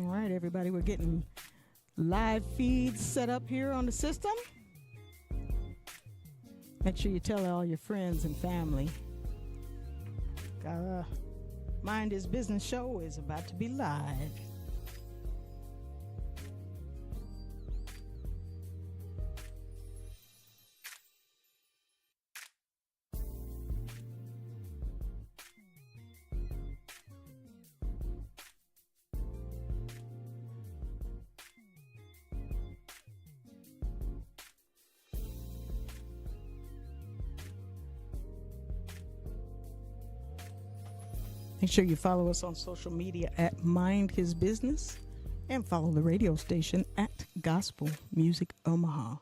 All right, everybody, we're getting live feeds set up here on the system. Make sure you tell all your friends and family. Mind His Business show is about to be live. Make sure you follow us on social media at Mind His Business and follow the radio station at Gospel Music Omaha.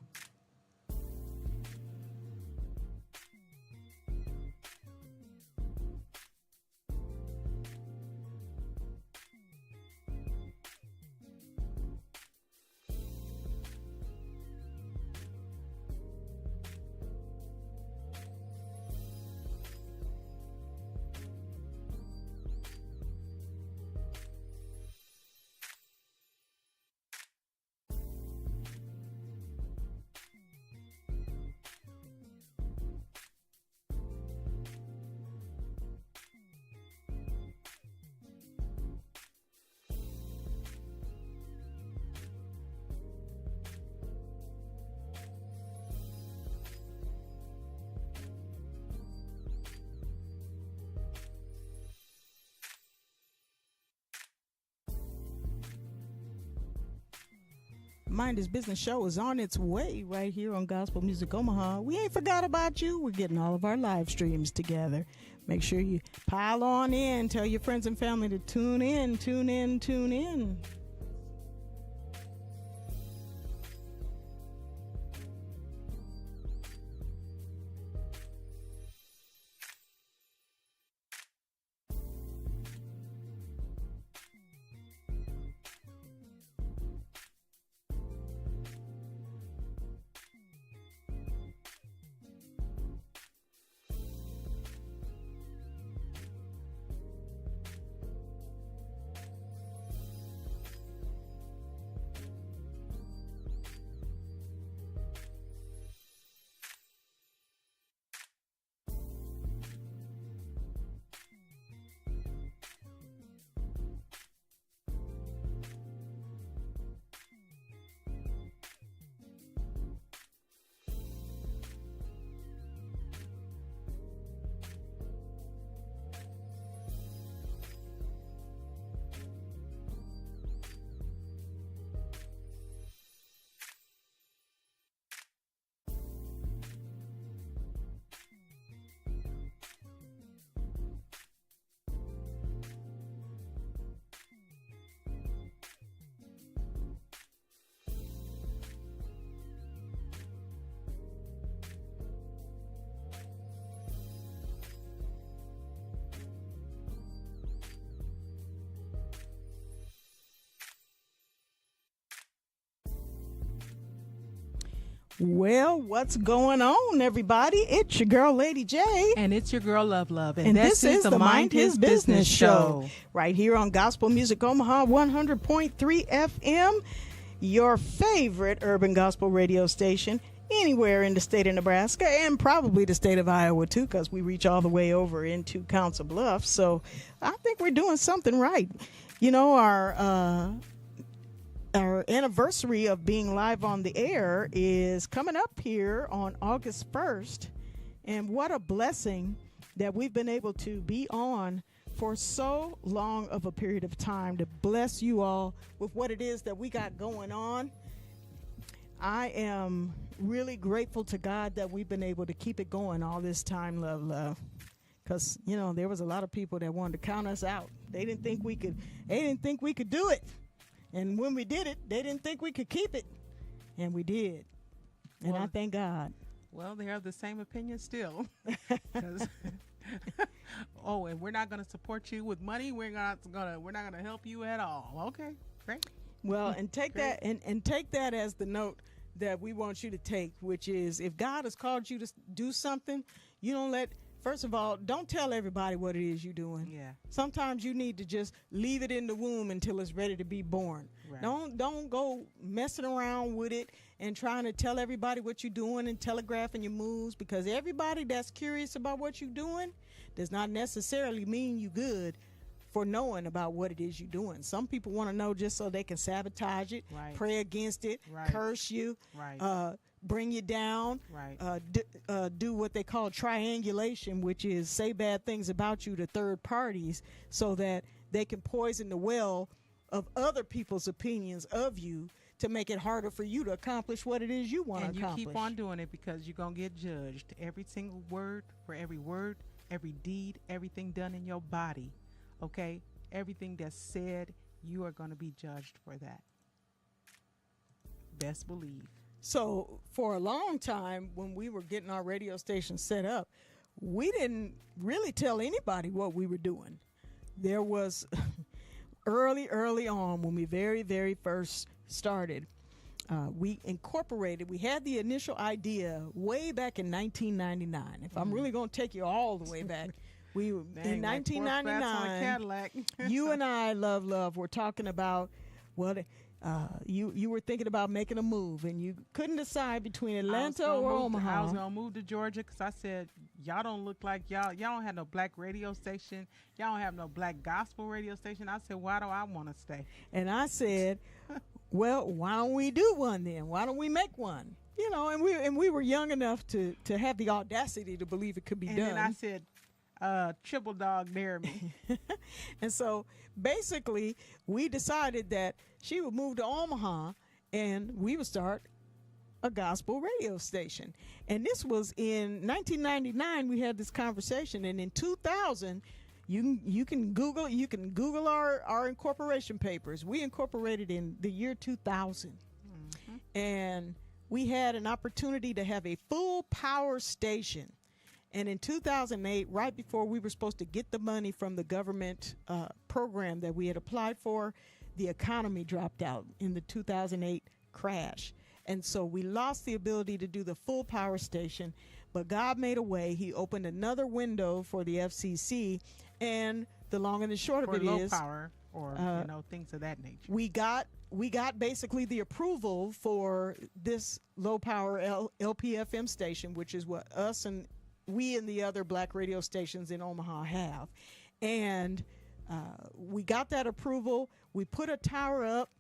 Mind His Business show is on its way right here on Gospel Music Omaha. We ain't forgot about you. We're getting all of our live streams together. Make sure you pile on in. Tell your friends and family to tune in, tune in, tune in. Well, what's going on, everybody? It's your girl, Lady J. And it's your girl, LuvLuv. And this is the Mind His Business show. Right here on Gospel Music Omaha 100.3 FM, your favorite urban gospel radio station anywhere in the state of Nebraska and probably the state of Iowa, too, because we reach all the way over into Council Bluffs. So I think we're doing something right. You know, our anniversary of being live on the air is coming up here on August 1st. And what a blessing that we've been able to be on for so long of a period of time to bless you all with what it is that we got going on. I am really grateful to God that we've been able to keep it going all this time, LuvLuv. Because, you know, there was a lot of people that wanted to count us out. They didn't think we could do it. And when we did it, they didn't think we could keep it. And we did. And well, I thank God. Well, they have the same opinion still. And we're not going to support you with money. We're not going to help you at all. Okay, great. Well, and take that and take that as the note that we want you to take, which is if God has called you to do something, you don't let first of all, don't tell everybody what it is you're doing. Yeah. Sometimes you need to just leave it in the womb until it's ready to be born. Right. Don't go messing around with it and trying to tell everybody what you're doing and telegraphing your moves, because everybody that's curious about what you're doing does not necessarily mean you good for knowing about what it is you're doing. Some people want to know just so they can sabotage it, Right. pray against it, Right. curse you, Right. bring you down, Right. do what they call triangulation, which is say bad things about you to third parties so that they can poison the well of other people's opinions of you to make it harder for you to accomplish what it is you want to And you accomplish. keep on doing it because you're going to get judged. Every single word, for every word, every deed, everything done in your body, okay? Everything that's said, you are going to be judged for that. Best believe. So for a long time, when we were getting our radio station set up, we didn't really tell anybody what we were doing. There was early on when we very first started, we had the initial idea way back in 1999. If I'm really going to take you all the way back, in 1999, you and I, LuvLuv, were talking about you were thinking about making a move, and you couldn't decide between Atlanta or Omaha. I was going to move to Georgia because I said, y'all don't look like y'all don't have no black radio station. Y'all don't have no black gospel radio station. I said, why do I want to stay? And I said, well, why don't we do one then? Why don't we make one? You know, and we were young enough to have the audacity to believe it could be done. And then I said, triple dog dare me. And so basically we decided that she would move to Omaha and we would start a gospel radio station. And this was in 1999. We had this conversation, and in 2000 you can Google our incorporation papers. We incorporated in the year 2000. And we had an opportunity to have a full power station. And in 2008, right before we were supposed to get the money from the government program that we had applied for, the economy dropped out in the 2008 crash. And so we lost the ability to do the full power station, but God made a way. He opened another window for the FCC, and the long and the short of it low is power or things of that nature. We got basically the approval for this low power LPFM station, which is what we and the other black radio stations in Omaha have. And we got that approval. We put a tower up.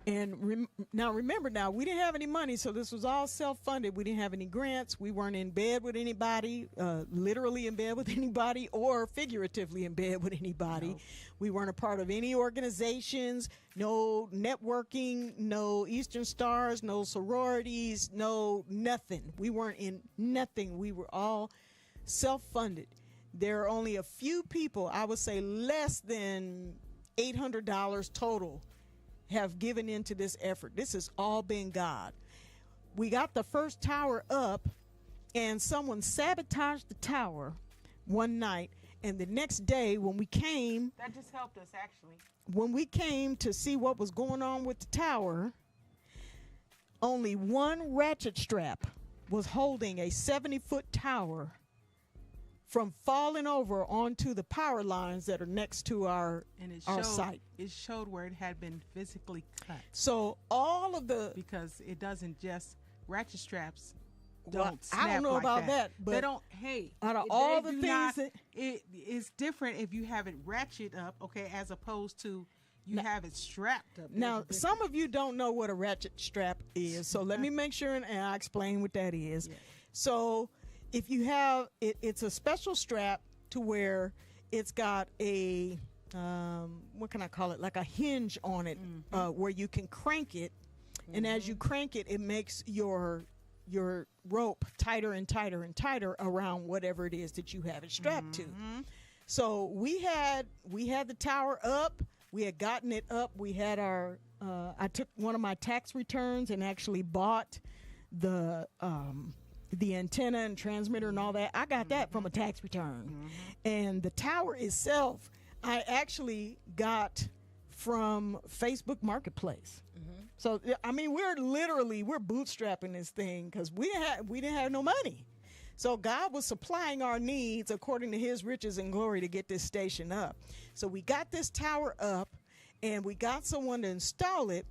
And remember, we didn't have any money, so this was all self-funded. We didn't have any grants. We weren't in bed with anybody, literally in bed with anybody, or figuratively in bed with anybody. No. We weren't a part of any organizations, no networking, no Eastern Stars, no sororities, no nothing. We weren't in nothing. We were all self-funded. There are only a few people, I would say less than $800 total, have given into this effort. This has all been God. We got the first tower up, and someone sabotaged the tower one night, and the next day when we came, that just helped us actually. When we came to see what was going on with the tower, only one ratchet strap was holding a 70-foot tower from falling over onto the power lines that are next to our site. It showed where it had been physically cut. So all of the... Because it doesn't just... Ratchet straps don't snap. I don't know like about that, but... They don't... Hey, out of all the things... It's different if you have it ratchet up, okay, as opposed to you have it strapped up. Now, some of you don't know what a ratchet strap is, so let me make sure and I'll explain what that is. Yeah. So... if you have it, it's a special strap to where it's got a, what can I call it? Like a hinge on it, where you can crank it. And as you crank it, it makes your rope tighter and tighter and tighter around whatever it is that you have it strapped to. So we had the tower up. We had gotten it up. We had I took one of my tax returns and actually bought the antenna and transmitter and all that. I got that from a tax return. And the tower itself, I actually got from Facebook Marketplace. So, I mean, we're bootstrapping this thing because we didn't have no money. So God was supplying our needs according to his riches and glory to get this station up. So we got this tower up, and we got someone to install it.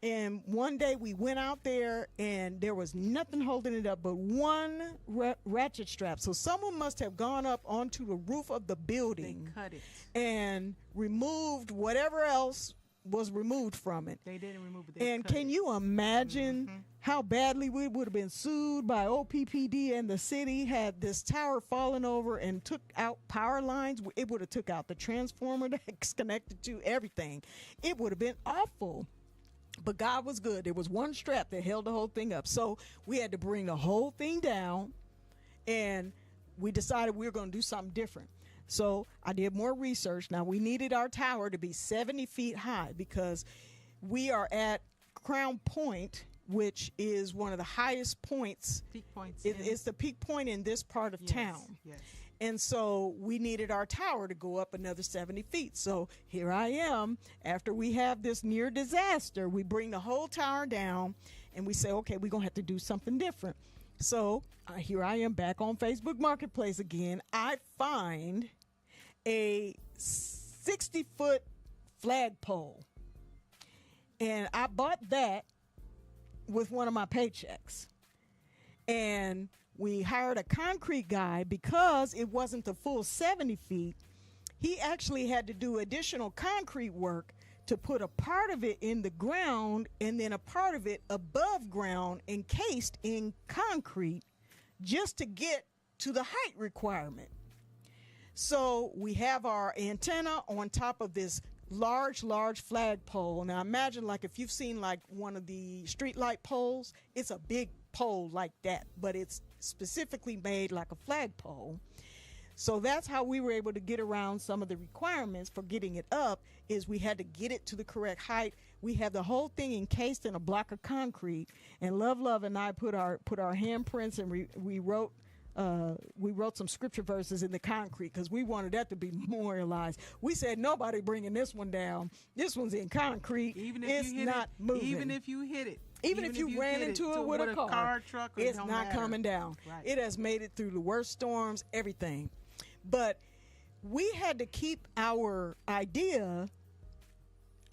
And one day we went out there, and there was nothing holding it up but one ratchet strap. So someone must have gone up onto the roof of the building. They cut it And removed whatever else was removed from it. They didn't remove it. And can you imagine how badly we would have been sued by OPPD and the city had this tower fallen over and took out power lines? It would have took out the transformer that's connected to everything. It would have been awful. But God was good. There was one strap that held the whole thing up. So we had to bring the whole thing down, and we decided we were going to do something different. So I did more research. Now, we needed our tower to be 70 feet high because we are at Crown Point, which is one of the highest points. Peak points. It's the peak point in this part of town. Yes. And so we needed our tower to go up another 70 feet. So here I am. After we have this near disaster, we bring the whole tower down and we say, okay, we're going to have to do something different. So here I am back on Facebook Marketplace again. I find a 60-foot flagpole. And I bought that with one of my paychecks. And we hired a concrete guy because it wasn't the full 70 feet. He actually had to do additional concrete work to put a part of it in the ground and then a part of it above ground encased in concrete just to get to the height requirement. So we have our antenna on top of this large flagpole. Now imagine, like, if you've seen like one of the street light poles, it's a big pole like that, but it's specifically made like a flagpole. So that's how we were able to get around some of the requirements for getting it up, is we had to get it to the correct height. We had the whole thing encased in a block of concrete, and LuvLuv and I put our handprints, and we wrote some scripture verses in the concrete because we wanted that to be memorialized. We said, nobody bringing this one down. This one's in concrete. Even if it's you hit not moving. Even if you hit it. Even if you ran into it with a car, truck, it's not coming down. Right. It has made it through the worst storms, everything. But we had to keep our idea,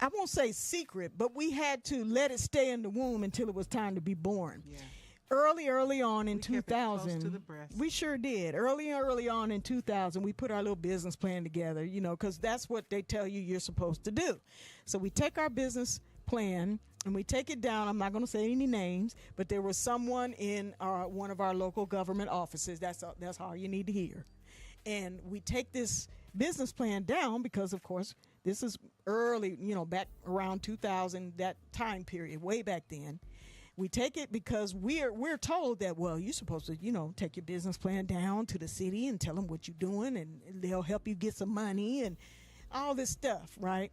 I won't say secret, but we had to let it stay in the womb until it was time to be born. Yeah. Early on in We kept it close 2000, to the breast. we sure did. Early on in 2000, we put our little business plan together, because that's what they tell you you're supposed to do. So we take our business plan and we take it down. I'm not going to say any names, but there was someone in one of our local government offices. That's all you need to hear. And we take this business plan down because, of course, this is early, back around 2000, that time period, way back then. We take it because we're told that, well, you're supposed to, take your business plan down to the city and tell them what you're doing, and they'll help you get some money and all this stuff, right?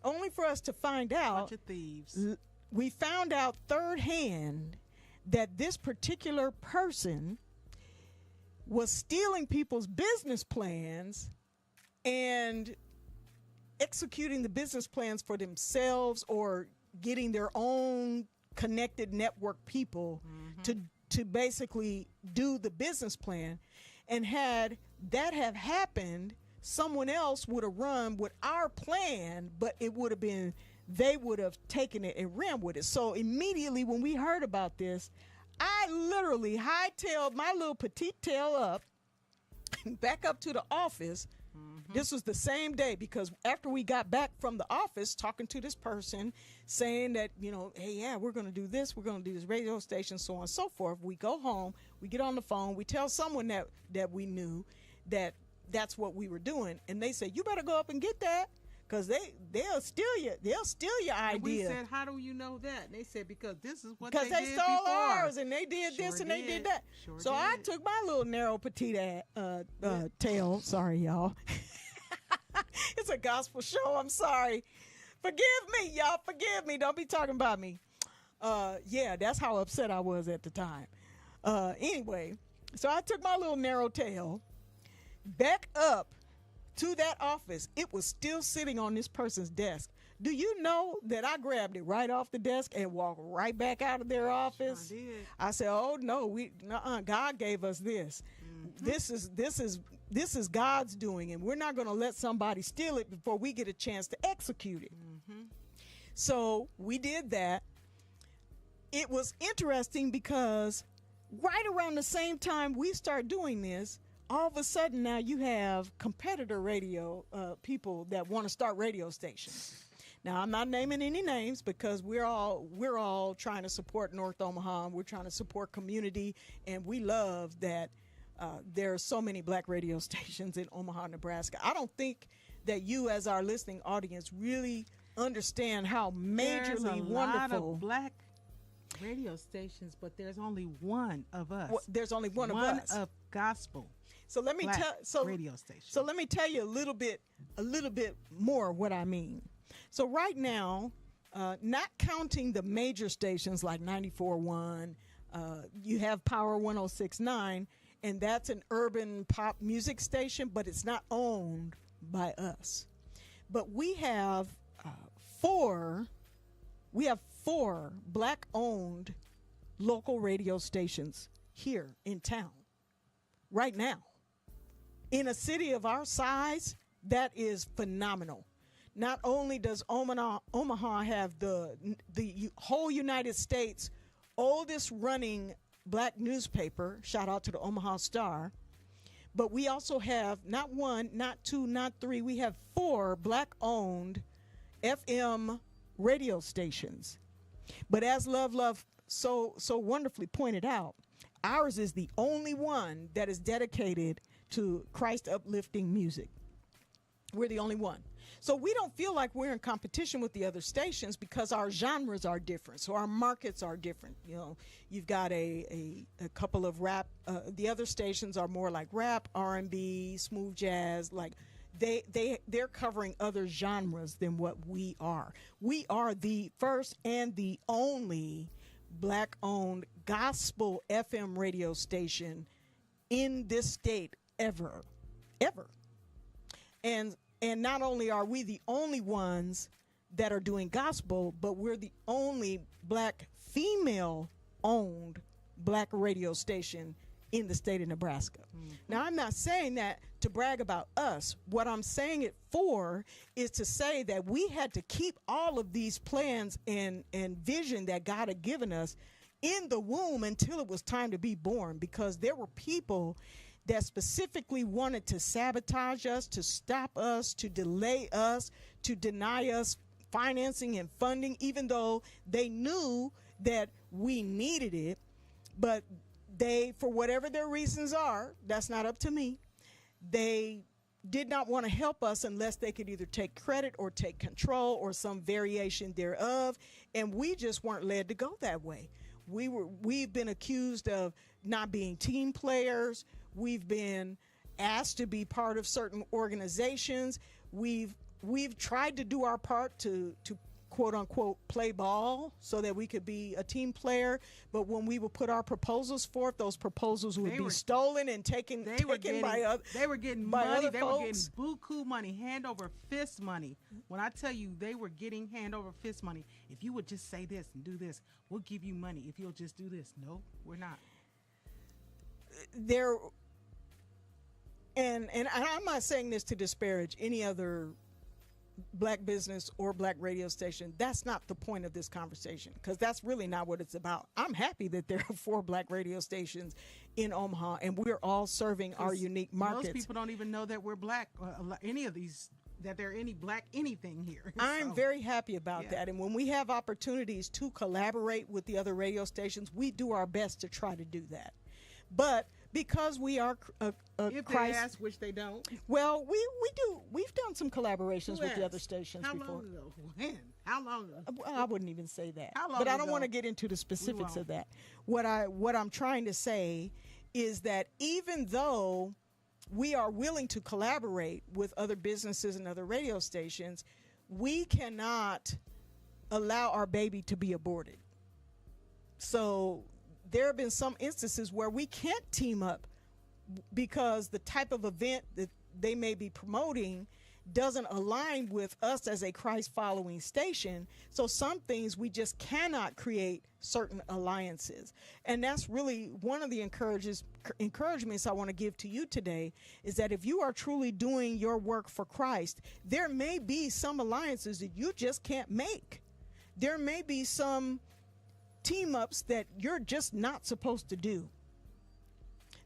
Only for us to find out, bunch of thieves. We found out third hand that this particular person was stealing people's business plans and executing the business plans for themselves or getting their own connected network people to basically do the business plan. And had that have happened, someone else would have run with our plan, but it would have been, they would have taken it and ran with it. So immediately when we heard about this, I literally hightailed my little petite tail up back up to the office. This was the same day, because after we got back from the office talking to this person saying that, hey, yeah, we're going to do this. We're going to do this radio station, so on and so forth. We go home, we get on the phone, we tell someone that we knew that that's what we were doing. And they said, you better go up and get that, because they'll steal your idea. And we said, how do you know that? And they said, because this is what because they did stole before. ours, and they did Sure this and they did that. Sure so did. I took my little narrow petite tail. Sorry, y'all. It's a gospel show. I'm sorry. Forgive me, y'all. Forgive me. Don't be talking about me. Yeah, that's how upset I was at the time. Anyway, so I took my little narrow tail back up to that office. It was still sitting on this person's desk. Do you know that I grabbed it right off the desk and walked right back out of their office? I did. I said, "Oh no, God gave us this. This is God's doing, and we're not going to let somebody steal it before we get a chance to execute it." So we did that. It was interesting because right around the same time we start doing this, all of a sudden now you have competitor radio people that want to start radio stations. Now, I'm not naming any names because we're all trying to support North Omaha, and we're trying to support community, and we love that there are so many black radio stations in Omaha, Nebraska. I don't think that you, as our listening audience, really understand how majorly there's a wonderful. lot of black radio stations, but there's only one of us. Well, there's only one of us. One of gospel. So let me radio station. So let me tell you a little bit more what I mean. So right now, not counting the major stations like 94.1, you have Power 106.9, and that's an urban pop music station, but it's not owned by us. But we have four black-owned local radio stations here in town right now. In a city of our size, that is phenomenal. Not only does Omaha have the whole United States oldest running black newspaper, shout out to the Omaha Star, but we also have not one, not two, not three, we have 4 black-owned FM radio stations. But as LuvLuv so wonderfully pointed out, ours is the only one that is dedicated to Christ uplifting music. We're the only one. So we don't feel like we're in competition with the other stations because our genres are different. So our markets are different. You know, you've got a couple of rap. The other stations are more like rap, R&B, smooth jazz. Like they're covering other genres than what we are. We are the first and the only black-owned gospel FM radio station in this state ever. And not only are we the only ones that are doing gospel, but we're the only black female-owned black radio station in the state of Nebraska. Now, I'm not saying that to brag about us. What I'm saying it for is to say that we had to keep all of these plans and vision that God had given us in the womb until it was time to be born, because there were people that specifically wanted to sabotage us, to stop us, to delay us, to deny us financing and funding, even though they knew that we needed it. But they, for whatever their reasons are, that's not up to me, they did not want to help us unless they could either take credit or take control or some variation thereof. And we just weren't led to go that way. We've been accused of not being team players. We've been asked to be part of certain organizations. We've tried to do our part to quote unquote play ball so that we could be a team player. But when we would put our proposals forth, those proposals would be stolen and taken by other. They were getting money. They were getting buku money, hand over fist money. When I tell you they were getting hand over fist money, if you would just say this and do this, we'll give you money. If you'll just do this, no, we're not. And I'm not saying this to disparage any other black business or black radio station. That's not the point of this conversation, because that's really not what it's about. I'm happy that there are 4 black radio stations in Omaha, and we're all serving our unique markets. Most people don't even know that we're black, any of these, that there are any black anything here. I'm very happy about that. And when we have opportunities to collaborate with the other radio stations, we do our best to try to do that. But because we are if they ask, which they don't. Well, we do. We've done some collaborations with the other stations before. How long ago? When? How long ago? Well, I wouldn't even say that. How long but I don't ago? want to get into the specifics of that. What I'm trying to say is that even though we are willing to collaborate with other businesses and other radio stations, we cannot allow our baby to be aborted. So there have been some instances where we can't team up because the type of event they may be promoting doesn't align with us as a Christ following station. So some things we just cannot create certain alliances. And that's really one of the encouragements I want to give to you today, is that if you are truly doing your work for Christ, there may be some alliances that you just can't make. There may be some team ups that you're just not supposed to do.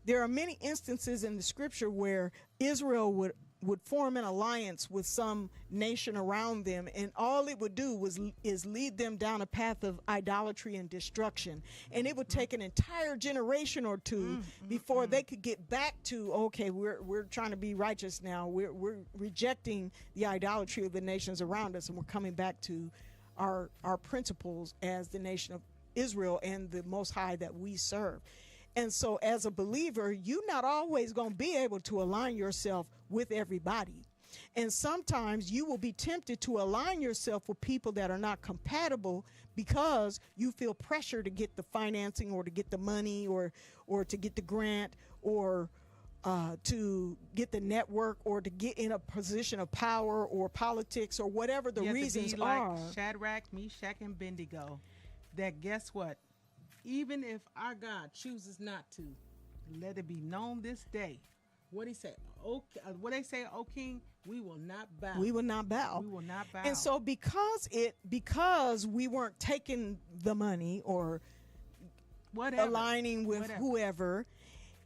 There are many instances in the scripture where Israel would form an alliance with some nation around them, and all it would do is lead them down a path of idolatry and destruction. And it would take an entire generation or two before they could get back to, okay, we're trying to be righteous now. We're rejecting the idolatry of the nations around us, and we're coming back to our principles as the nation of Israel and the Most High that we serve. And so as a believer, you're not always going to be able to align yourself with everybody. And sometimes you will be tempted to align yourself with people that are not compatible because you feel pressure to get the financing or to get the money or to get the grant or to get the network or to get in a position of power or politics or whatever the reasons are. Like Shadrach, Meshach, and Abednego, that guess what? Even if our God chooses not to, let it be known this day. What he said, what they say, O King, we will not bow. We will not bow. We will not bow. And so because we weren't taking the money or aligning with whoever,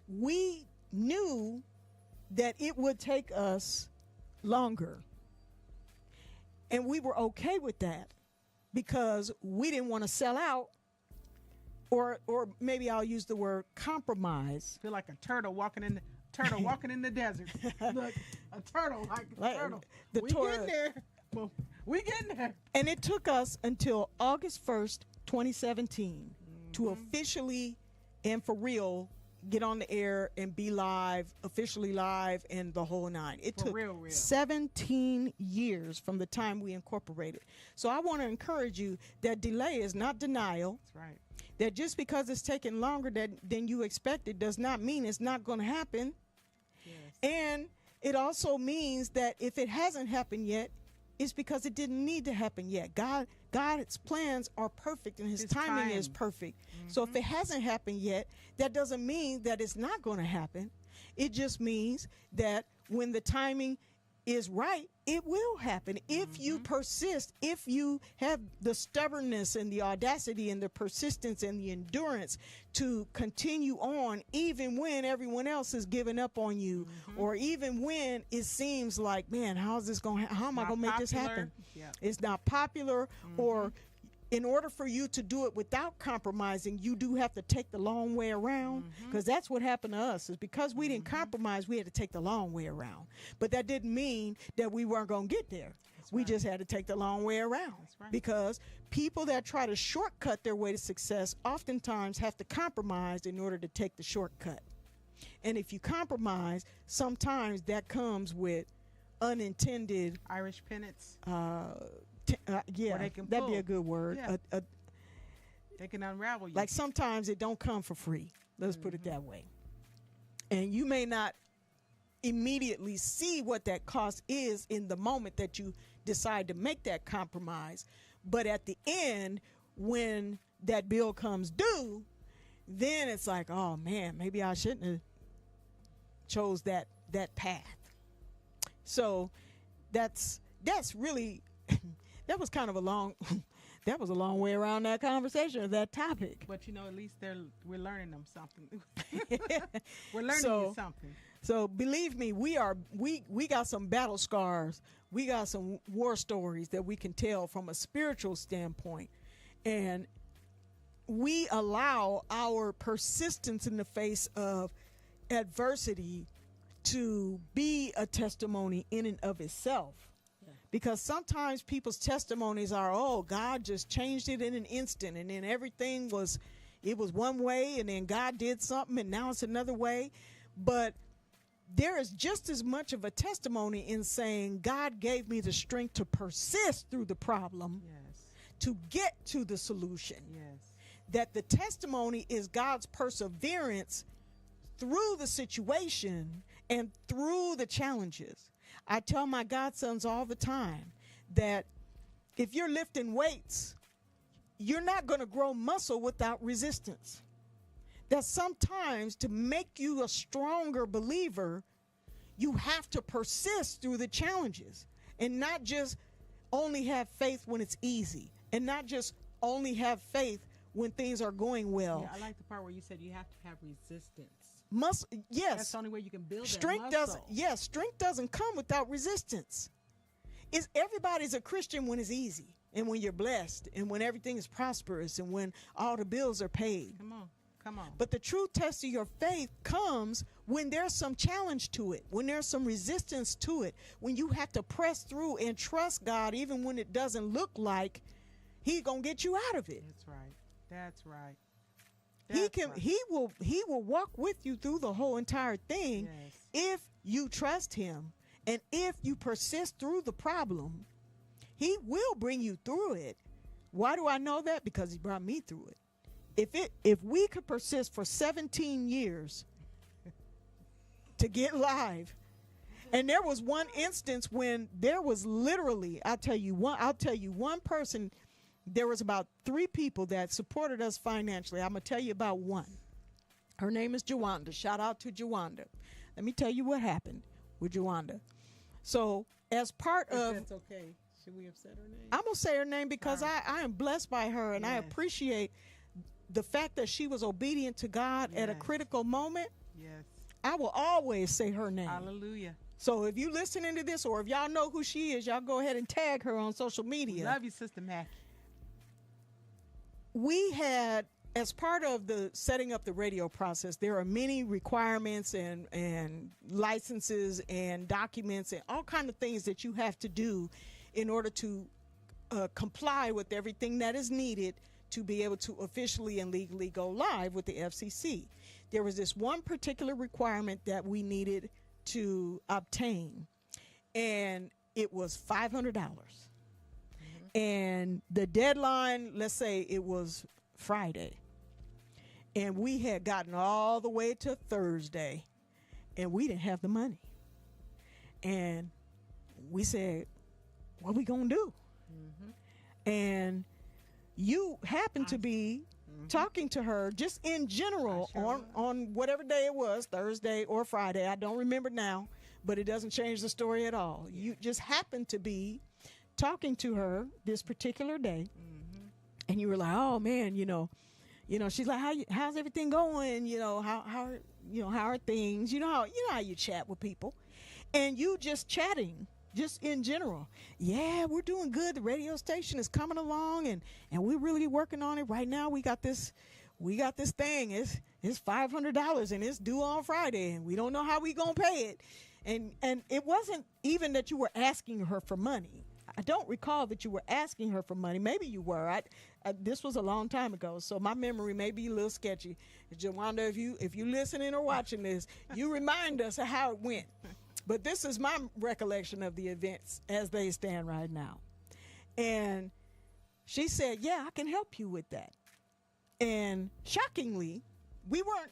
we knew that it would take us longer. And we were okay with that because we didn't want to sell out. Or maybe I'll use the word compromise. Feel like a turtle walking in the desert. Look, a turtle like a turtle. Getting there. Well, we getting there. And it took us until August 1st, 2017 to officially and for real get on the air and be live, officially live, and the whole nine. It took 17 years from the time we incorporated. So I want to encourage you that delay is not denial. That's right. That just because it's taking longer than you expected does not mean it's not going to happen. Yes. And it also means that if it hasn't happened yet, it's because it didn't need to happen yet. God's plans are perfect and his timing is perfect. So if it hasn't happened yet, that doesn't mean that it's not going to happen. It just means that when the timing is right, it will happen. If you persist, if you have the stubbornness and the audacity and the persistence and the endurance to continue on, even when everyone else is giving up on you, or even when it seems like, man, how am I going to make this happen? Yeah. It's not popular, or in order for you to do it without compromising, you do have to take the long way around, because that's what happened to us. Is because we didn't compromise, we had to take the long way around. But that didn't mean that we weren't going to get there. We just had to take the long way around, because people that try to shortcut their way to success oftentimes have to compromise in order to take the shortcut. And if you compromise, sometimes that comes with unintended Irish penance. Yeah, that'd be a good word. Yeah. They can unravel you. Like sometimes it don't come for free. Let's put it that way. And you may not immediately see what that cost is in the moment that you decide to make that compromise. But at the end, when that bill comes due, then it's like, oh man, maybe I shouldn't have chose that path. So that's really that was kind of a long way around that conversation, that topic. But at least we're learning them something. We're learning you something. So believe me, we got some battle scars. We got some war stories that we can tell from a spiritual standpoint. And we allow our persistence in the face of adversity to be a testimony in and of itself. Because sometimes people's testimonies are, oh, God just changed it in an instant, and then everything was one way, and then God did something, and now it's another way. But there is just as much of a testimony in saying, God gave me the strength to persist through the problem, to get to the solution. That the testimony is God's perseverance through the situation And through the challenges, I tell my godsons all the time that if you're lifting weights, you're not going to grow muscle without resistance. That sometimes to make you a stronger believer, you have to persist through the challenges and not just only have faith when it's easy and not just only have faith when things are going well. Yeah, I like the part where you said you have to have resistance. Yes. That's the only way you can build Strength that muscle. strength doesn't come without resistance. Everybody's a Christian when it's easy and when you're blessed and when everything is prosperous and when all the bills are paid. Come on. But the true test of your faith comes when there's some challenge to it, when there's some resistance to it, when you have to press through and trust God even when it doesn't look like He's going to get you out of it. That's right. He will walk with you through the whole entire thing. Yes. If you trust Him and if you persist through the problem. He will bring you through it. Why do I know that? Because He brought me through it. If we could persist for 17 years to get live, and there was one instance when there was literally, I'll tell you one person. There was about 3 people that supported us financially. I'm going to tell you about one. Her name is Jawanda. Shout out to Jawanda. Let me tell you what happened with Jawanda. So as part of... That's okay. Should we have said her name? I'm going to say her name because I am blessed by her, and I appreciate the fact that she was obedient to God at a critical moment. Yes. I will always say her name. Hallelujah. So if you listening to this or if y'all know who she is, y'all go ahead and tag her on social media. Love you, Sister Mackie. We had, as part of the setting up the radio process, there are many requirements and licenses and documents and all kinds of things that you have to do in order to comply with everything that is needed to be able to officially and legally go live with the FCC. There was this one particular requirement that we needed to obtain, and it was $500. And the deadline, let's say it was Friday, and we had gotten all the way to Thursday, and we didn't have the money. And we said, what are we going to do? And you happened to be talking to her just in general on whatever day it was, Thursday or Friday. I don't remember now, but it doesn't change the story at all. You just happened to be talking to her this particular day, and you were like, "Oh man, she's like, how's everything going? How are things? You know how you chat with people, and you just chatting." Just in general. Yeah, we're doing good. The radio station is coming along and we're really working on it right now. We got this thing. It's $500 and it's due on Friday and we don't know how we gonna pay it. And it wasn't even that you were asking her for money. I don't recall that you were asking her for money. Maybe you were. This was a long time ago, so my memory may be a little sketchy. Jawanda, if you listening or watching this, you remind us of how it went. But this is my recollection of the events as they stand right now. And she said, yeah, I can help you with that. And shockingly, we weren't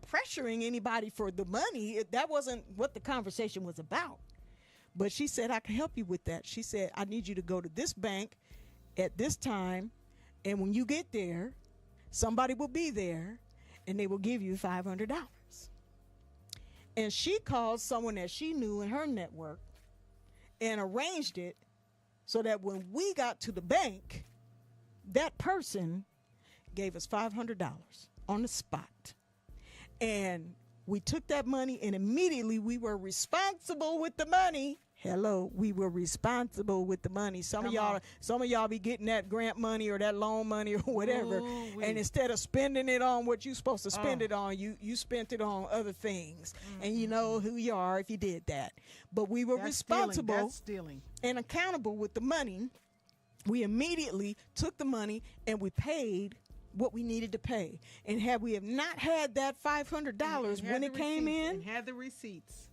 pressuring anybody for the money. That wasn't what the conversation was about. But she said, I can help you with that. She said, I need you to go to this bank at this time. And when you get there, somebody will be there and they will give you $500. And she called someone that she knew in her network and arranged it so that when we got to the bank, that person gave us $500 on the spot. And we took that money and immediately we were responsible with the money. Hello, we were responsible with the money. Some of y'all be getting that grant money or that loan money or whatever. And instead of spending it on what you're supposed to spend it on, you spent it on other things. And you know who you are if you did that. But we were responsible and accountable with the money. We immediately took the money and we paid what we needed to pay. And had we have not had that $500 when it came in, and had the receipts,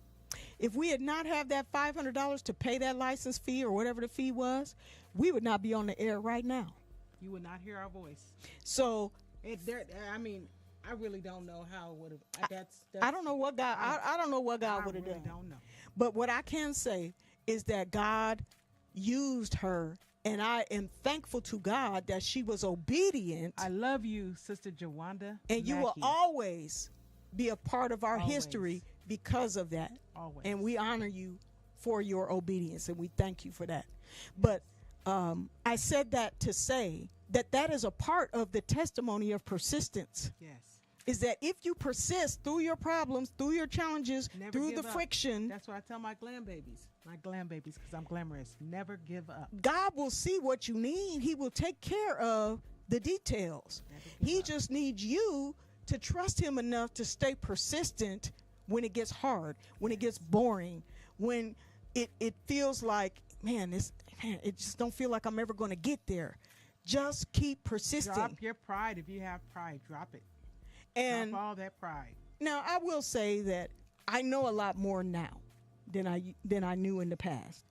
if we had not had that $500 to pay that license fee or whatever the fee was, we would not be on the air right now. You would not hear our voice. So, I I really don't know how it would have. That's I don't know what God. I don't know what God would have really done. don't know. But what I can say is that God used her, and I am thankful to God that she was obedient. I love you, Sister Jawanda. And you will Mackey. always be a part of our Always. history because of that. Always. And we honor you for your obedience, and we thank you for that. But I said that to say that that is a part of the testimony of persistence. Yes. Is that if you persist through your problems, through your challenges, Never through give the up. friction, That's what I tell my glam babies, because I'm glamorous. Never give up. God will see what you need. He will take care of the details. He just needs you to trust him enough to stay persistent when it gets hard, when it gets boring, when it feels like, it just don't feel like I'm ever going to get there. Just keep persisting. Drop your pride. If you have pride, drop it. And drop all that pride. now I will say that I know a lot more now than I knew in the past.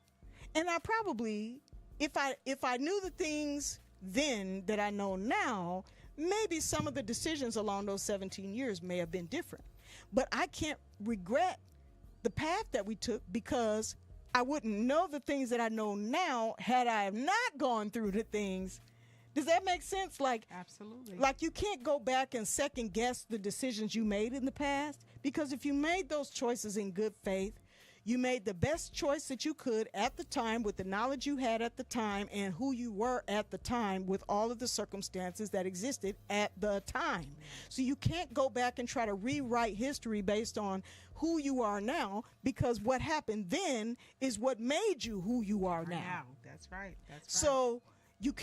And I probably, if I knew the things then that I know now, maybe some of the decisions along those 17 years may have been different. But I can't regret the path that we took, because I wouldn't know the things that I know now had I not gone through the things. Does that make sense? Absolutely. Like you can't go back and second guess the decisions you made in the past, because if you made those choices in good faith, you made the best choice that you could at the time with the knowledge you had at the time and who you were at the time with all of the circumstances that existed at the time. So you can't go back and try to rewrite history based on who you are now, because what happened then is what made you who you are now. That's right. So you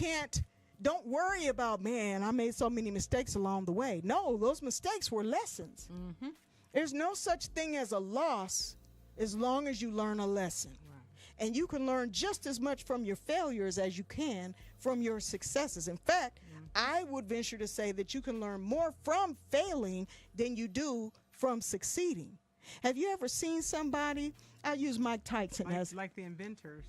don't worry about, I made so many mistakes along the way. No, those mistakes were lessons. Mm-hmm. There's no such thing as a loss as long as you learn a lesson. Right. And you can learn just as much from your failures as you can from your successes. In fact, I would venture to say that you can learn more from failing than you do from succeeding. Have you ever seen somebody, I'll use Mike Tyson as like the inventors.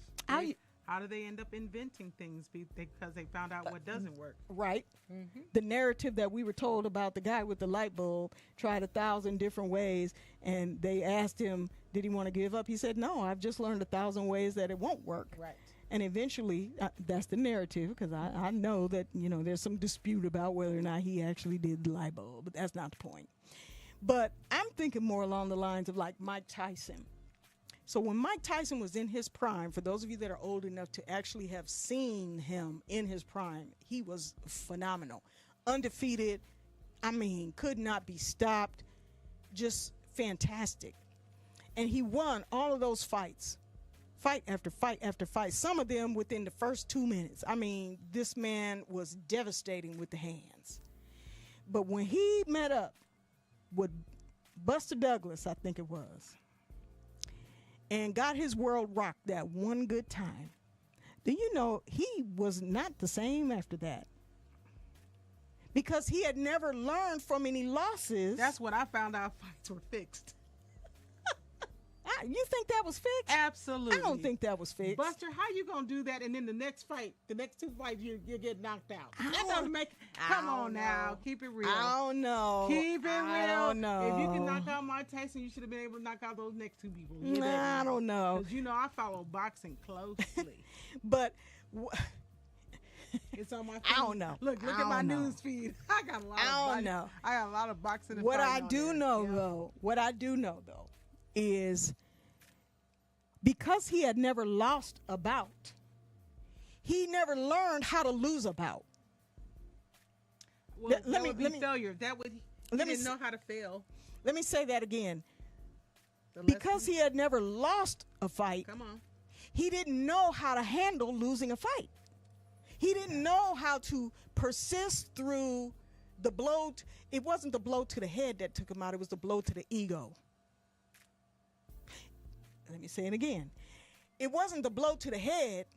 How do they end up inventing things? Because they found out what doesn't work. Right. Mm-hmm. The narrative that we were told about the guy with the light bulb tried 1,000 different ways, and they asked him, did he want to give up? He said, no, I've just learned 1,000 ways that it won't work. Right. And eventually, that's the narrative, because I know that, there's some dispute about whether or not he actually did the light bulb, but that's not the point. But I'm thinking more along the lines of like Mike Tyson. So when Mike Tyson was in his prime, for those of you that are old enough to actually have seen him in his prime, he was phenomenal. Undefeated, could not be stopped, just fantastic. And he won all of those fights, fight after fight after fight, some of them within the first 2 minutes. This man was devastating with the hands. But when he met up with Buster Douglas, I think it was, and got his world rocked that one good time, then he was not the same after that, because he had never learned from any losses. That's what I found out. Fights were fixed. You think that was fixed? Absolutely. I don't think that was fixed. Buster, how you gonna do that? And then the next two fights, you get knocked out. That doesn't make. Come on now, keep it real. I don't know. Keep it real. I don't know. If you can knock out Mike Tyson, you should have been able to knock out those next two people. I don't know. Because I follow boxing closely. But it's on my feed. I don't know. Look at my news feed. I got a lot. I got a lot of boxing. What I do know though, is because he had never lost a bout, he never learned how to lose a bout. Well, that would be failure. He didn't know how to fail. Let me say that again. Because he had never lost a fight, he didn't know how to handle losing a fight. He didn't know how to persist through the blow. It wasn't the blow to the head that took him out. It was the blow to the ego. Let me say it again. It wasn't the blow to the head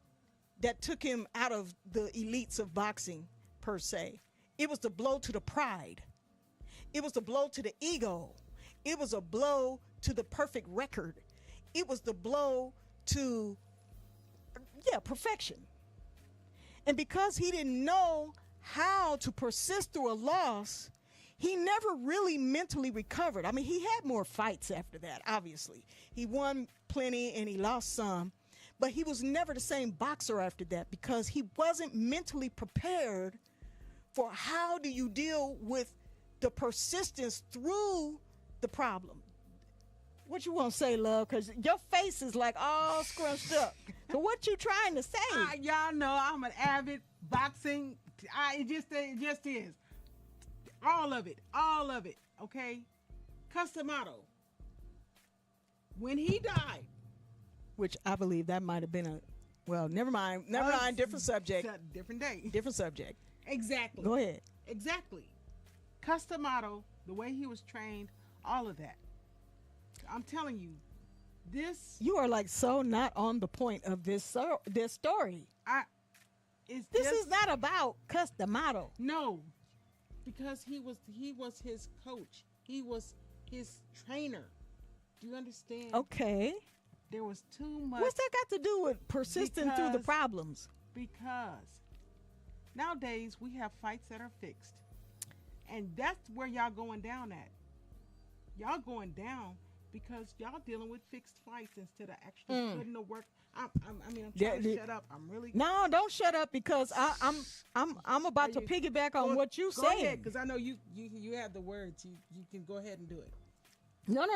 that took him out of the elites of boxing, per se. It was the blow to the pride. It was the blow to the ego. It was a blow to the perfect record. It was the blow to, perfection. And because he didn't know how to persist through a loss, he never really mentally recovered. I mean, he had more fights after that, obviously. He won plenty and he lost some, but he was never the same boxer after that because he wasn't mentally prepared for how do you deal with the persistence through the problem. What you want to say, love? Because your face is like all scrunched up. So what you trying to say? Y'all know I'm an avid boxing. It just is. All of it. Okay? Customato. When he died. Which I believe that might have been never mind, different subject. Different day. Different subject. Exactly. Go ahead. Exactly. Customato, the way he was trained, all of that. I'm telling you, you are like so not on the point of this story. This is not about Customato. No, because he was his coach. He was his trainer. Do you understand? Okay. There was too much. What's that got to do with persisting through the problems? Because nowadays we have fights that are fixed, and that's where y'all going down at. Y'all going down because y'all dealing with fixed fights instead of actually putting the work. I'm trying to shut up. I'm really. No, don't shut up because I'm about to piggyback on what you said. Go ahead, because I know you have the words. You can go ahead and do it. No.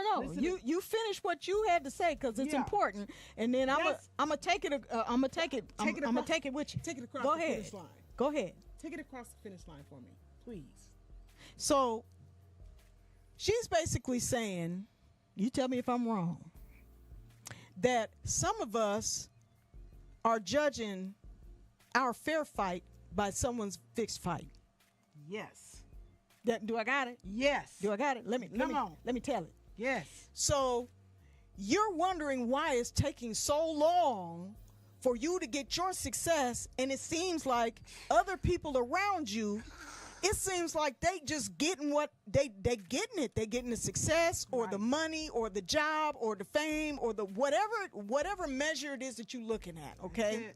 You finish what you had to say because it's important, and then I'm gonna take it. I'm gonna take it. I'm gonna take it with you. Take it across the finish line. Go ahead. Take it across the finish line for me, please. So she's basically saying, you tell me if I'm wrong, that some of us are judging our fair fight by someone's fixed fight. Yes. Do I got it? Yes. Do I got it? Let me tell it. Yes. So you're wondering why it's taking so long for you to get your success, and it seems like other people around you, it seems like they just getting what they getting it. They getting the success or the money or the job or the fame or the whatever measure it is that you're looking at. Okay,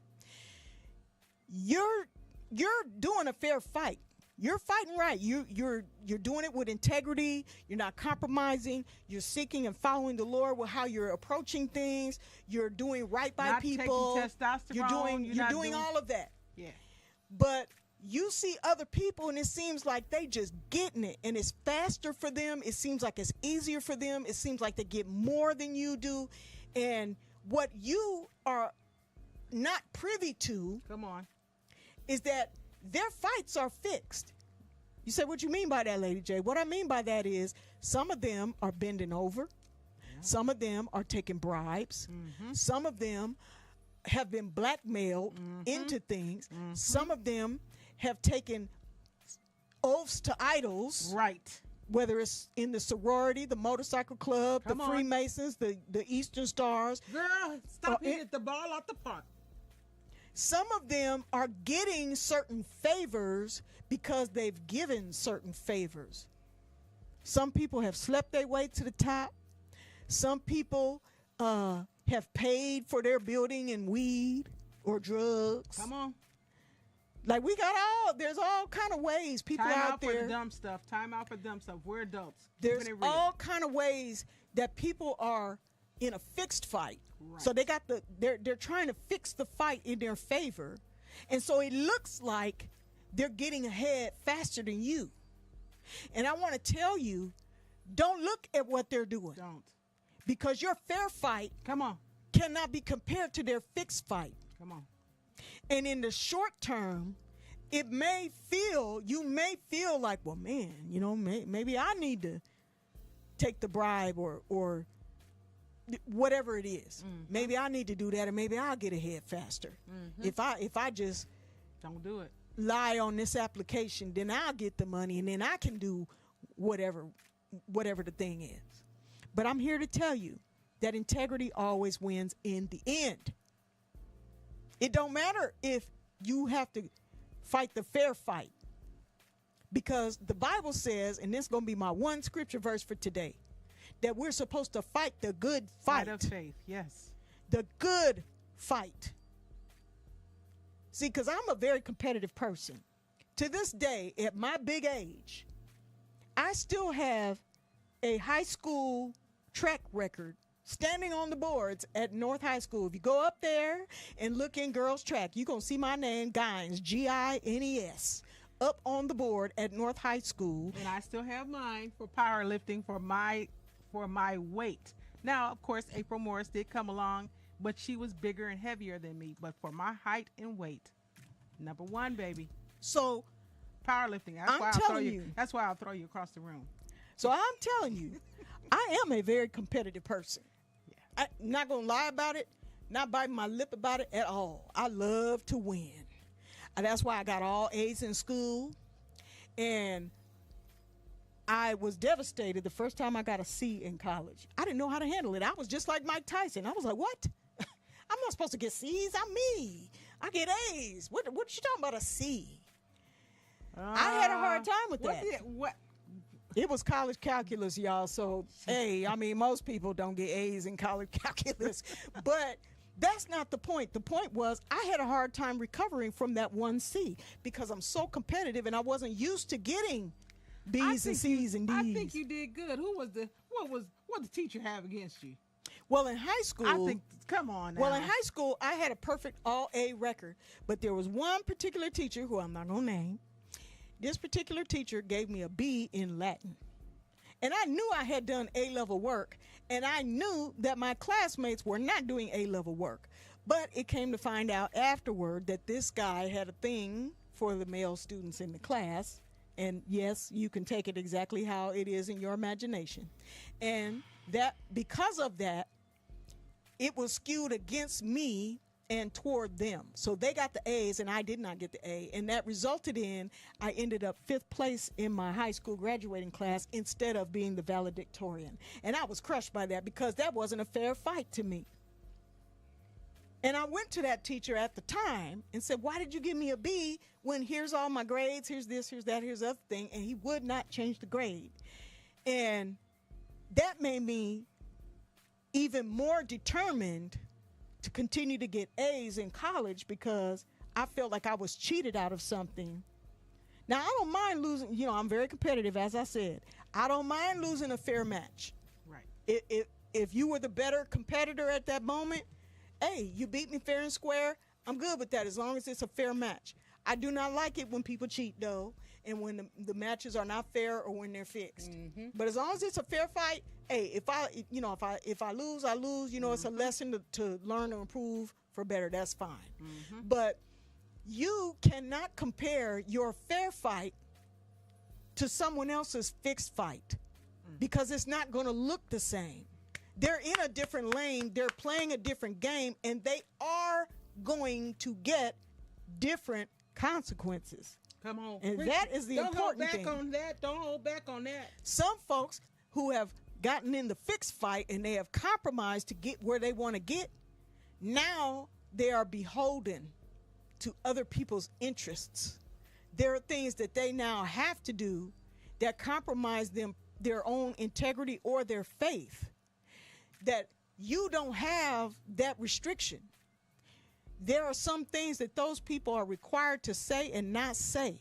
you're doing a fair fight. You're fighting right. You're doing it with integrity. You're not compromising. You're seeking and following the Lord with how you're approaching things. You're doing right by not people. Taking testosterone. You're doing all of that. Yeah. But you see other people and it seems like they just getting it, and it's faster for them. It seems like it's easier for them. It seems like they get more than you do. And what you are not privy to, is that their fights are fixed. You say, what you mean by that, Lady J? What I mean by that is some of them are bending over. Yeah. Some of them are taking bribes. Mm-hmm. Some of them have been blackmailed into things. Mm-hmm. Some of them have taken oaths to idols. Right. Whether it's in the sorority, the motorcycle club, the Freemasons, the Eastern Stars. Girl, stop hitting the ball out the park. Some of them are getting certain favors because they've given certain favors. Some people have slept their way to the top. Some people have paid for their building in weed or drugs. Come on. Like there's all kind of ways people out there. Time out for the dumb stuff. Time out for dumb stuff. We're adults. There's all kind of ways that people are in a fixed fight. Right. So they're trying to fix the fight in their favor. And so it looks like they're getting ahead faster than you. And I want to tell you, don't look at what they're doing. Don't. Because your fair fight cannot be compared to their fixed fight. Come on. And in the short term, you may feel like, well, man, maybe I need to take the bribe or whatever it is. Mm-hmm. Maybe I need to do that, and maybe I'll get ahead faster. Mm-hmm. If I just don't do it, lie on this application, then I'll get the money, and then I can do whatever the thing is. But I'm here to tell you that integrity always wins in the end. It don't matter if you have to fight the fair fight, because the Bible says, and this is going to be my one scripture verse for today, that we're supposed to fight the good fight. Fight of faith, yes. The good fight. See, because I'm a very competitive person. To this day, at my big age, I still have a high school track record standing on the boards at North High School. If you go up there and look in girls track, you're going to see my name, Gines, Gines, up on the board at North High School. And I still have mine for powerlifting for my weight. Now, of course, April Morris did come along, but she was bigger and heavier than me. But for my height and weight, number one, baby. So powerlifting. That's why I'll throw you across the room. So I'm telling you, I am a very competitive person. I'm not going to lie about it, not biting my lip about it at all. I love to win. And that's why I got all A's in school. And I was devastated the first time I got a C in college. I didn't know how to handle it. I was just like Mike Tyson. I was like, what? I'm not supposed to get C's. I'm me. I get A's. What you talking about, a C? I had a hard time with that. It was college calculus, y'all. So, hey, I mean, most people don't get A's in college calculus. But that's not the point. The point was I had a hard time recovering from that one C because I'm so competitive and I wasn't used to getting B's and C's and D's. I think you did good. What the teacher have against you? Well, in high school, come on now. Well, in high school, I had a perfect all A record, but there was one particular teacher who I'm not going to name. This particular teacher gave me a B in Latin. And I knew I had done A-level work, and I knew that my classmates were not doing A-level work. But it came to find out afterward that this guy had a thing for the male students in the class. And yes, you can take it exactly how it is in your imagination. And that because of that, it was skewed against me and toward them. So they got the A's and I did not get the A. And that resulted in I ended up 5th place in my high school graduating class instead of being the valedictorian. And I was crushed by that because that wasn't a fair fight to me. And I went to that teacher at the time and said, why did you give me a B when here's all my grades, here's this, here's that, here's the other thing, and he would not change the grade. And that made me even more determined to continue to get A's in college because I felt like I was cheated out of something. Now, I don't mind losing. I'm very competitive, as I said. I don't mind losing a fair match. Right. If you were the better competitor at that moment, hey, you beat me fair and square, I'm good with that as long as it's a fair match. I do not like it when people cheat, though, and when the matches are not fair or when they're fixed. Mm-hmm. But as long as it's a fair fight, hey, if I lose, I lose. It's a lesson to learn and improve for better. That's fine. Mm-hmm. But you cannot compare your fair fight to someone else's fixed fight because it's not going to look the same. They're in a different lane. They're playing a different game, and they are going to get different consequences. Come on. And that is the important thing. Don't hold back on that. Some folks who have gotten in the fixed fight and they have compromised to get where they want to get, now they are beholden to other people's interests. There are things that they now have to do that compromise their own integrity or their faith, that you don't have that restriction. There are some things that those people are required to say and not say.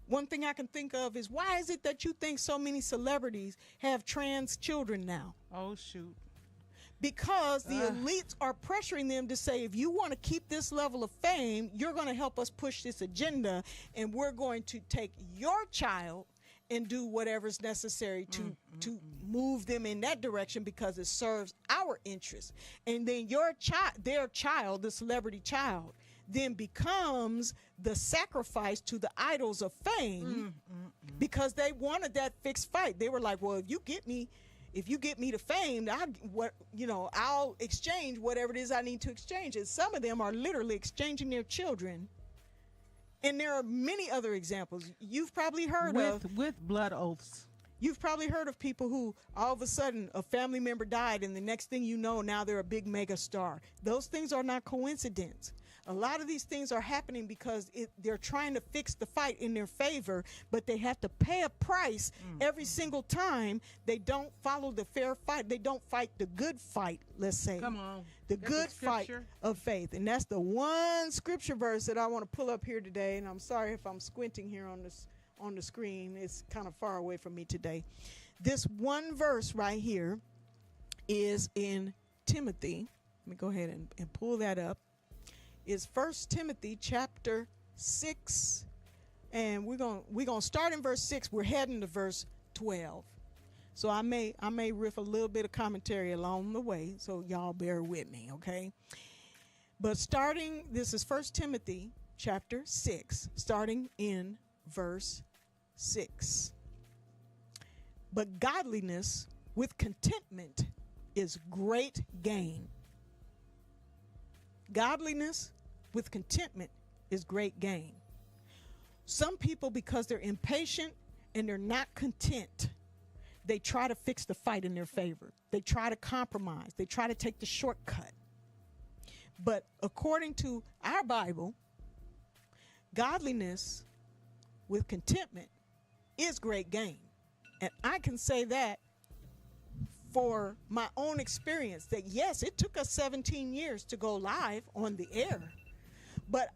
One thing I can think of is, why is it that you think so many celebrities have trans children now? Oh, shoot. Because the elites are pressuring them to say, if you want to keep this level of fame, you're going to help us push this agenda, and we're going to take your child and do whatever's necessary to move them in that direction because it serves our interests. And then their child, the celebrity child, then becomes the sacrifice to the idols of fame because they wanted that fixed fight. They were like, well, if you get me to fame, I'll exchange whatever it is I need to exchange. And some of them are literally exchanging their children. And there are many other examples. You've probably heard with blood oaths. You've probably heard of people who all of a sudden a family member died and the next thing you know, now they're a big mega star. Those things are not coincidence. A lot of these things are happening because they're trying to fix the fight in their favor, but they have to pay a price every single time they don't follow the fair fight. They don't fight the good fight, let's say. Come on. The good fight of faith. And that's the one scripture verse that I want to pull up here today. And I'm sorry if I'm squinting here on on the screen. It's kind of far away from me today. This one verse right here is in Timothy. Let me go ahead and pull that up. It's 1 Timothy chapter 6. And we're gonna start in verse 6. We're heading to verse 12. So I may riff a little bit of commentary along the way, so y'all bear with me, okay? But this is 1 Timothy chapter 6, starting in verse 6. But godliness with contentment is great gain. Godliness with contentment is great gain. Some people, because they're impatient and they're not content, they try to fix the fight in their favor. They try to compromise. They try to take the shortcut. But according to our Bible, godliness with contentment is great gain. And I can say that for my own experience, that yes, it took us 17 years to go live on the air, but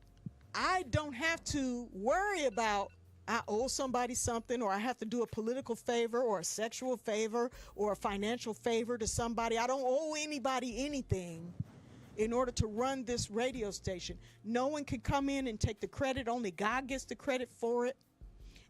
I don't have to worry about I owe somebody something, or I have to do a political favor or a sexual favor or a financial favor to somebody. I don't owe anybody anything in order to run this radio station. No one can come in and take the credit. Only God gets the credit for it.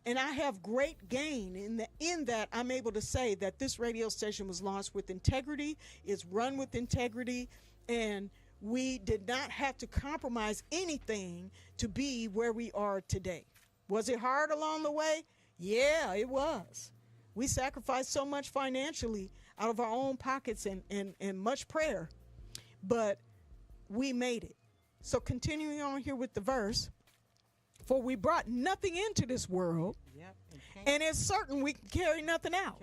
And I have great gain in that I'm able to say that this radio station was launched with integrity, is run with integrity, and we did not have to compromise anything to be where we are today. Was it hard along the way? Yeah, it was. We sacrificed so much financially out of our own pockets and much prayer, but we made it. So continuing on here with the verse, for we brought nothing into this world, and it's certain we can carry nothing out.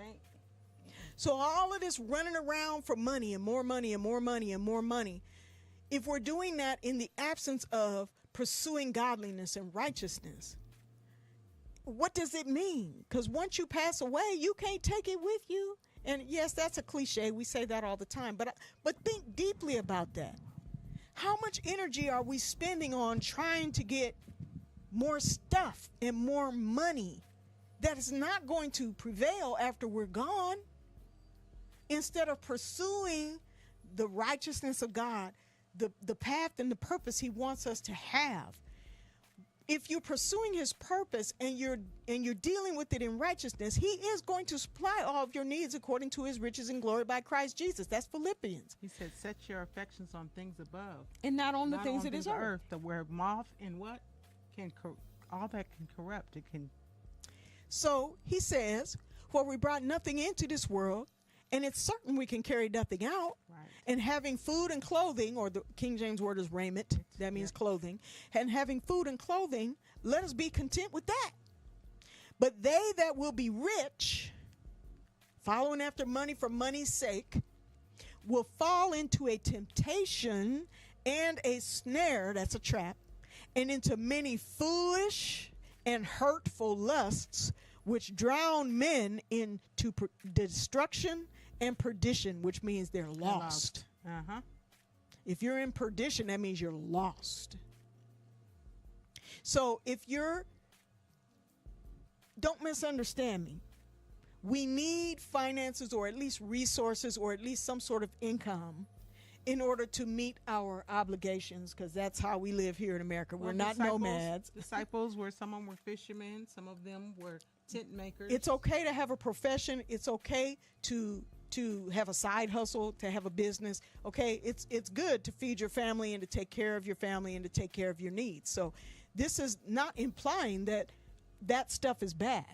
So all of this running around for money and more money and more money and more money, if we're doing that in the absence of pursuing godliness and righteousness, what does it mean? Because once you pass away, you can't take it with you. And yes, that's a cliche. We say that all the time. But think deeply about that. How much energy are we spending on trying to get more stuff and more money that is not going to prevail after we're gone, instead of pursuing the righteousness of God, the path and the purpose he wants us to have? If you're pursuing his purpose and you're dealing with it in righteousness, he is going to supply all of your needs according to his riches and glory by Christ Jesus. That's Philippians. He said, set your affections on things above, and not on the things of this earth. Where moth and what can all that can corrupt. It can. So he says, well, we brought nothing into this world, and it's certain we can carry nothing out. Right. And having food and clothing, or the King James word is raiment, that means clothing, and having food and clothing, let us be content with that. But they that will be rich, following after money for money's sake, will fall into a temptation and a snare, that's a trap, and into many foolish and hurtful lusts, which drown men into destruction and perdition, which means they're lost. If you're in perdition, that means you're lost. So don't misunderstand me. We need finances, or at least resources, or at least some sort of income in order to meet our obligations, because that's how we live here in America. We're not nomads. Disciples were, some of them were fishermen, some of them were tent makers. It's okay to have a profession. It's okay to have a side hustle, to have a business. Okay, it's good to feed your family and to take care of your family and to take care of your needs. So this is not implying that stuff is bad.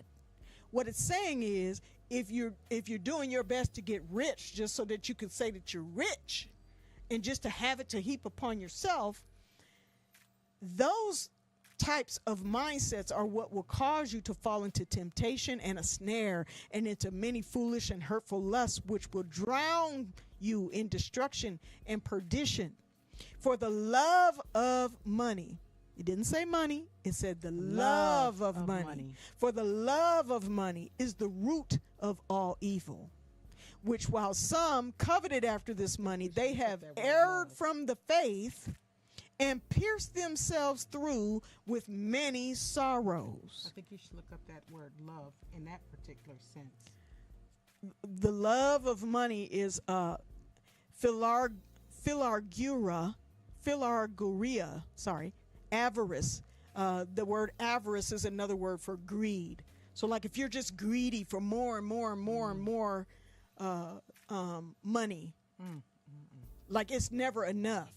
What it's saying is, if you're doing your best to get rich just so that you can say that you're rich and just to have it to heap upon yourself, those types of mindsets are what will cause you to fall into temptation and a snare, and into many foolish and hurtful lusts, which will drown you in destruction and perdition. For the love of money, it didn't say money, it said the love of money. For the love of money is the root of all evil, which while some coveted after this money, they have erred from the faith and pierced themselves through with many sorrows. I think you should look up that word love in that particular sense. The love of money is philarguria, avarice. The word avarice is another word for greed. So like if you're just greedy for more and more and more and more money, like it's never enough.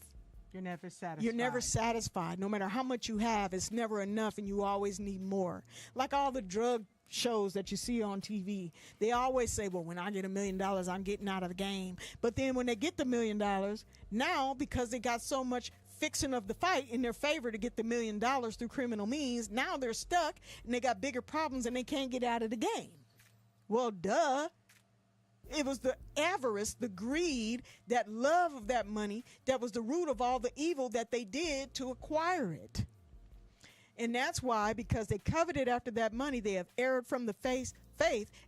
You're never satisfied. You're never satisfied. No matter how much you have, it's never enough, and you always need more. Like all the drug shows that you see on TV, they always say, well, when I get $1 million, I'm getting out of the game. But then when they get the $1 million, now because they got so much fixing of the fight in their favor to get the $1 million through criminal means, now they're stuck and they got bigger problems and they can't get out of the game. Well, duh. It was the avarice, the greed, that love of that money that was the root of all the evil that they did to acquire it. And that's why, because they coveted after that money, they have erred from the faith,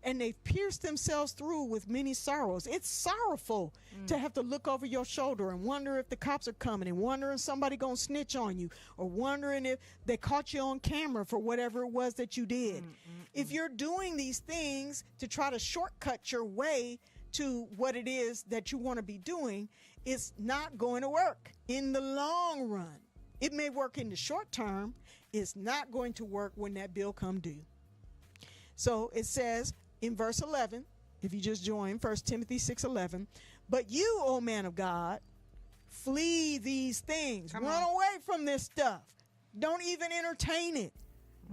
and they've pierced themselves through with many sorrows. It's sorrowful to have to look over your shoulder and wonder if the cops are coming, and wondering if somebody gonna snitch on you, or wondering if they caught you on camera for whatever it was that you did. If you're doing these things to try to shortcut your way to what it is that you want to be doing, it's not going to work in the long run. It may work in the short term. It's not going to work when that bill come due. So it says in verse 11, if you just joined 1 Timothy 6:11, but you, O man of God, flee these things. Run away from this stuff. Don't even entertain it.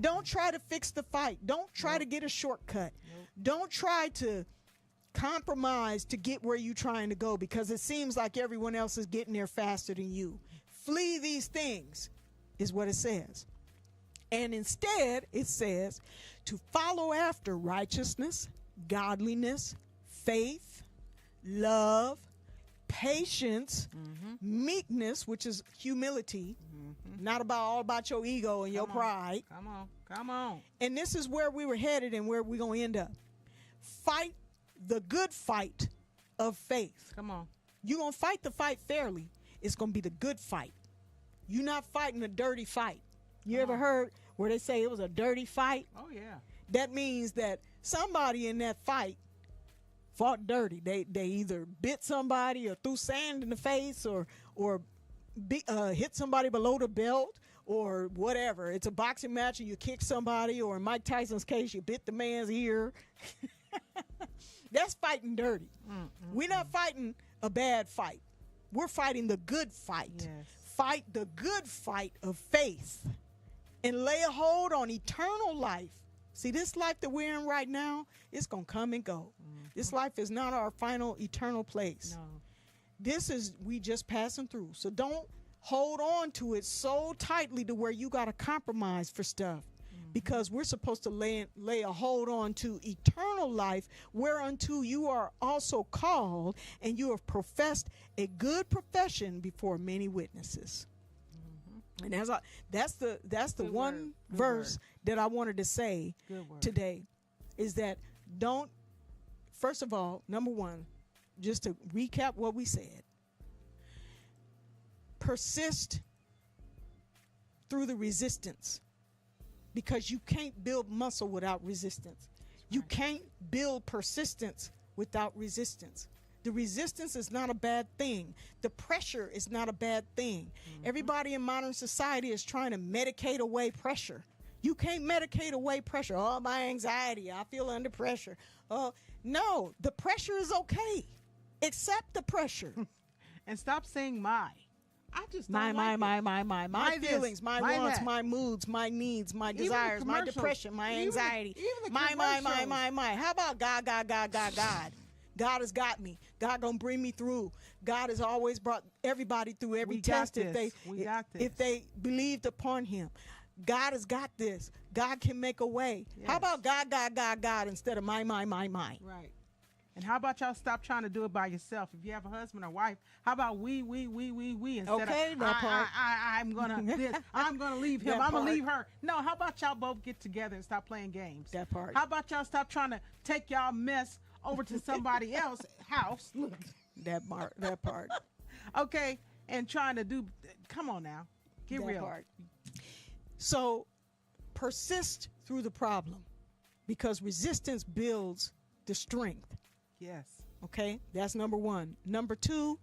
Don't try to fix the fight. Don't try to get a shortcut. Don't try to compromise to get where you're trying to go, because it seems like everyone else is getting there faster than you. Flee these things is what it says. And instead, it says to follow after righteousness, godliness, faith, love, patience, meekness, which is humility, not all about your ego and your pride. Come on. And this is where we were headed and where we're going to end up. Fight the good fight of faith. Come on. You're going to fight the fight fairly. It's going to be the good fight. You're not fighting a dirty fight. You ever heard where they say it was a dirty fight? Oh, yeah. That means that somebody in that fight fought dirty. They either bit somebody or threw sand in the face or hit somebody below the belt or whatever. It's a boxing match and you kick somebody, or in Mike Tyson's case, you bit the man's ear. That's fighting dirty. We're not fighting a bad fight. We're fighting the good fight. Yes. Fight the good fight of faith and lay a hold on eternal life. See, this life that we're in right now, it's going to come and go. This life is not our final eternal place. No. This is, we just passing through. So don't hold on to it so tightly to where you got to compromise for stuff. Because we're supposed to lay a hold on to eternal life, whereunto you are also called, and you have professed a good profession before many witnesses. And that's the Good one word. Good verse word. that I wanted to say Good word. today, is that first of all, number one, just to recap what we said, persist through the resistance. Because you can't build muscle without resistance. You can't build persistence without resistance. The resistance is not a bad thing. The pressure is not a bad thing. Everybody in modern society is trying to medicate away pressure. You can't medicate away pressure. Oh, my anxiety, I feel under pressure. Oh, no, the pressure is okay. Accept the pressure. And stop saying my. I just My feelings, this, my my wants, that. my moods, my needs, my Even desires, my commercials. depression, my Even- anxiety. even the My. commercials. How about God? God has got me. God gonna bring me through. God has always brought everybody through every We got test if this. We got if this. they believed upon Him. God has got this. God can make a way. How Yes. about God instead of my? Right. And how about y'all stop trying to do it by yourself? If you have a husband or wife, how about we instead Okay, of that part. I'm gonna this, I'm gonna leave him, That I'm gonna part. leave her. No, how about y'all both get together and stop playing games? That part. How about y'all stop trying to take y'all mess over to somebody else's house? Look, That part. okay, and trying to do. Come on now, get That real. part. So persist through the problem, because resistance builds the strength. Yes. Okay, that's number one. Number two,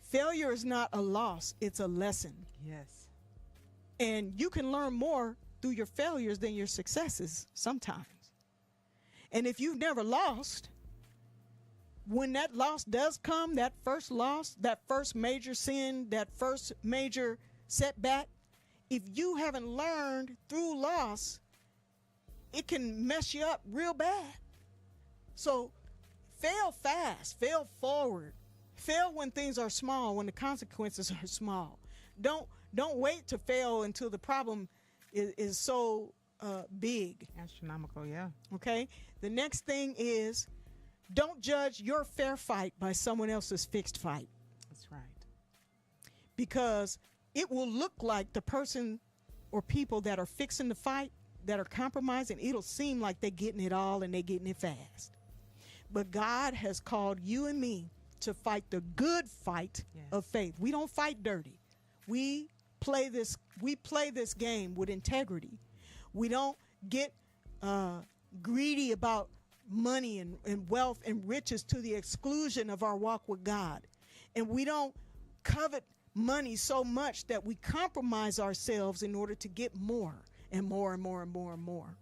failure is not a loss, it's a lesson. Yes. And you can learn more through your failures than your successes sometimes. And if you've never lost, when that loss does come, that first loss, that first major sin, that first major setback, if you haven't learned through loss, it can mess you up real bad. So fail fast, fail forward, fail when things are small, when the consequences are small. Don't wait to fail until the problem is so big. Astronomical, yeah. Okay. The next thing is, don't judge your fair fight by someone else's fixed fight, That's right. because it will look like the person or people that are fixing the fight, that are compromising, it'll seem like they're getting it all and they're getting it fast. But God has called you and me to fight the good fight Yes. of faith. We don't fight dirty. We play this game with integrity. We don't get greedy about money and wealth and riches to the exclusion of our walk with God. And we don't covet money so much that we compromise ourselves in order to get more and more and more and more and more.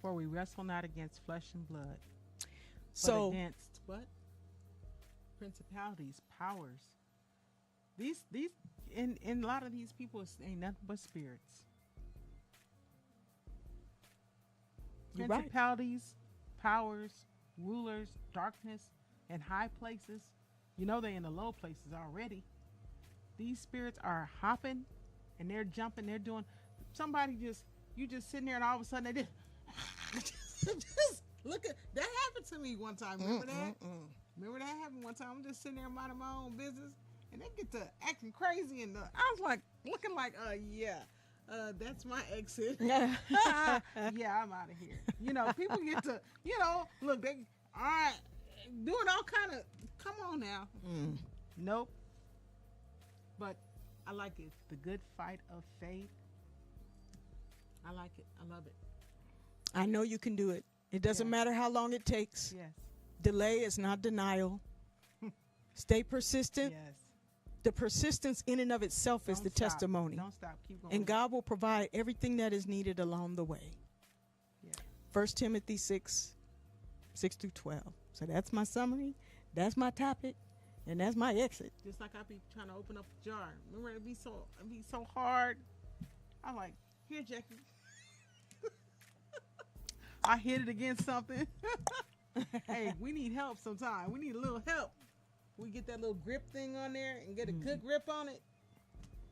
For we wrestle not against flesh and blood, So but against what? Principalities, powers. These in a lot of these people ain't nothing but spirits. You're right. Principalities, powers, rulers, darkness, and high places. You know they in the low places already. These spirits are hopping and they're jumping, they're doing. Somebody you just sitting there and all of a sudden they just look at that happened to me one time. Remember that? Remember that happened one time? I'm just sitting there minding my own business and they get to acting crazy and I was like looking like that's my exit. Yeah, I'm out of here. You know, people get to, look, they all right doing all kind of, come on now. Nope. But I like it. The good fight of faith. I like it. I love it. I know you can do it. It doesn't Yes. matter how long it takes. Yes. Delay is not denial. Stay persistent. Yes. The persistence in and of itself is Don't the stop. testimony. Don't stop. Keep going. And God will provide everything that is needed along the way. Yeah. 1 Timothy 6:6-12. So that's my summary. That's my topic. And that's my exit. Just like I be trying to open up a jar. Remember, it'd be so hard. I'm like, here, Jackie. I hit it against something. Hey, we need help sometime. We need a little help. We get that little grip thing on there and get a good grip on it.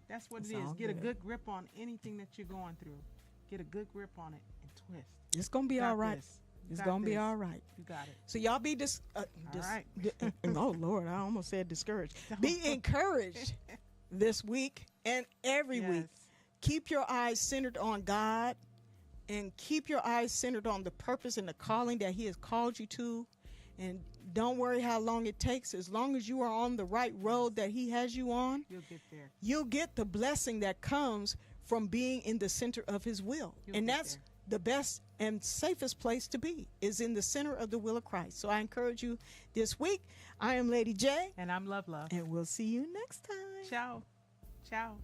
That's what It's it is. all Get a good. good grip on anything that you're going through. Get a good grip on it and twist. It's going to be You got all right. this. You It's got going to be this. all right. You got it. So y'all be right. oh Lord, I almost said discouraged. Be encouraged this week and every week. Yes. Keep your eyes centered on God and keep your eyes centered on the purpose and the calling that He has called you to. And don't worry how long it takes. As long as you are on the right road that He has you on, You'll get there. you'll get the blessing that comes from being in the center of His will. You'll And get that's there. the best and safest place to be, is in the center of the will of Christ. So I encourage you this week. I am Lady J, And I'm LuvLuv. and we'll see you next time. Ciao. Ciao.